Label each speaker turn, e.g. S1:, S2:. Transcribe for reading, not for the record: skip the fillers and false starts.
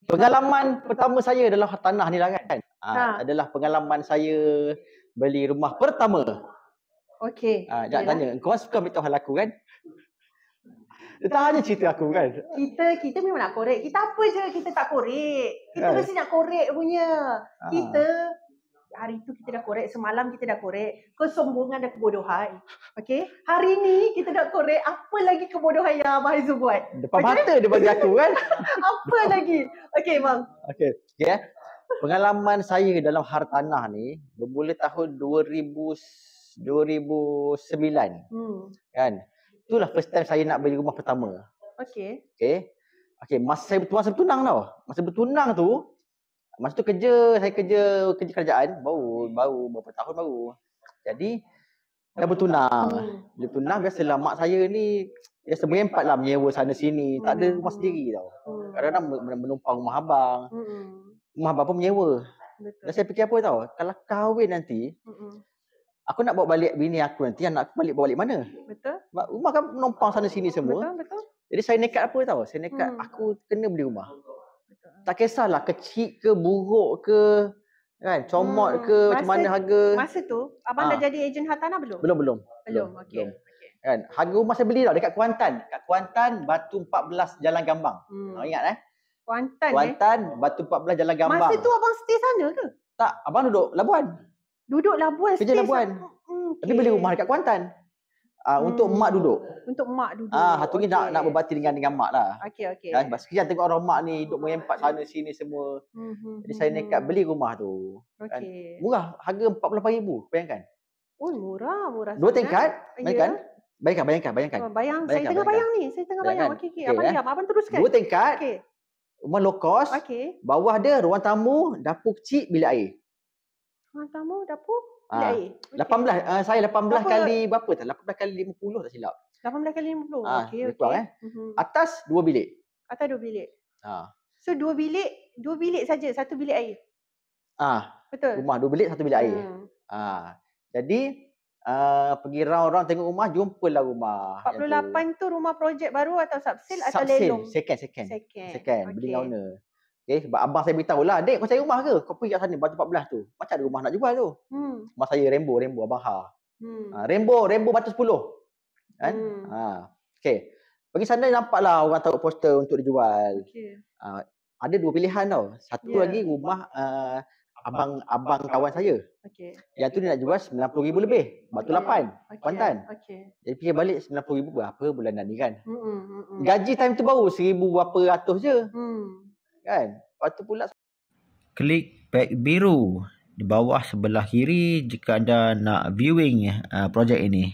S1: Pengalaman pertama saya dalam tanah ni lah kan. Adalah pengalaman saya beli rumah pertama.
S2: Okey.
S1: Jangan tanya, kau suka ambil tahu hal aku kan? Dia tak hanya cerita aku kan.
S2: Kita memang nak korek. Kita apa je kita tak korek. Kita mesti nak korek punya. Kita hari tu kita dah korek, semalam kita dah korek. Kesombongan dan kebodohan. Okey. Hari ni kita dah korek, apa lagi kebodohan yang Abang Haizul buat?
S1: Depan mata dia bagi aku kan.
S2: Apa lagi? Okey bang.
S1: Okey. Pengalaman saya dalam hartanah ni bermula tahun 2009. Kan. Itulah first time saya nak beli rumah pertama.
S2: Okey.
S1: Masa saya bertunang tau. Masa bertunang tu, masa tu saya kerja kerajaan baru berapa tahun baru. Jadi dah bertunang. Bila bertunang biasalah mak saya ni biasa berempat lah menyewa sana sini, tak ada rumah sendiri tau. Kadang-kadang menumpang rumah abang. Rumah abang pun menyewa. Dan saya fikir apa tau, kalau kahwin nanti, aku nak bawa balik bini aku nanti, anak aku bawa balik mana?
S2: Betul.
S1: Rumah kan menumpang sana sini semua.
S2: Betul.
S1: Jadi saya nekat apa tau? Saya nekat aku kena beli rumah. Betul. Tak kisahlah kecil ke, buruk ke, kan, comot ke, macam mana harga.
S2: Masa tu, abang dah jadi ejen hartanah belum?
S1: Belum.
S2: Okey.
S1: Kan, harga rumah saya beli tau dekat Kuantan. Kat Kuantan, Batu 14 Jalan Gambang. Ingat Kuantan, Batu 14 Jalan Gambang.
S2: Masa tu abang stay sana ke?
S1: Tak, abang duduk Labuan. Kerja Labuan. Tapi beli rumah dekat Kuantan. Untuk mak duduk. Satu ni nak berbakti dengan mak lah.
S2: Okey.
S1: Kan, sekian tengok orang mak ni duduk merempat sana sini semua. Jadi saya nekat beli rumah tu. Kan. Murah, harga 48,000, bayangkan.
S2: Oh, murah
S1: 2 tingkat, bayangkan.
S2: Saya tengah bayang. Okey. Abang teruskan.
S1: 2 tingkat. Okey. Rumah low cost.
S2: Okey.
S1: Bawah dia ruang tamu, dapur kecil, bilik air.
S2: Ruang tamu, dapur, bilik air.
S1: 18, saya 18 kali berapa tak? 18 kali 50 tak silap.
S2: 18 kali 50. Okey.
S1: Atas 2 bilik.
S2: Atas 2 bilik. So 2 bilik saja, 1 bilik air. Betul.
S1: Rumah 2 bilik, 1 bilik air. Jadi pergi round-round tengok rumah, jumpalah rumah.
S2: 48 tu rumah projek baru atau subsale atau lelong?
S1: Second. Beli dengan owner. Sebab abang saya beritahu lah, "Dek, kau cari rumah ke? Kau pergi kat sana, Batu 14 tu. Macam ada rumah nak jual tu." Rumah saya Rainbow Abang Rainbow Batu 10. Kan? Pergi sana nampaklah orang taruh poster untuk dijual. Ada 2 pilihan tau. Satu lagi rumah abang kawan saya. Yang tu dia nak jual 90,000 lebih. Batu 8, Kuantan. Jadi fikir balik 90,000 berapa bulanan ni kan. Gaji time tu baru 1,000 berapa ratus je. Kan? Lepas tu pula klik beg biru di bawah sebelah kiri jika anda nak viewing projek ini.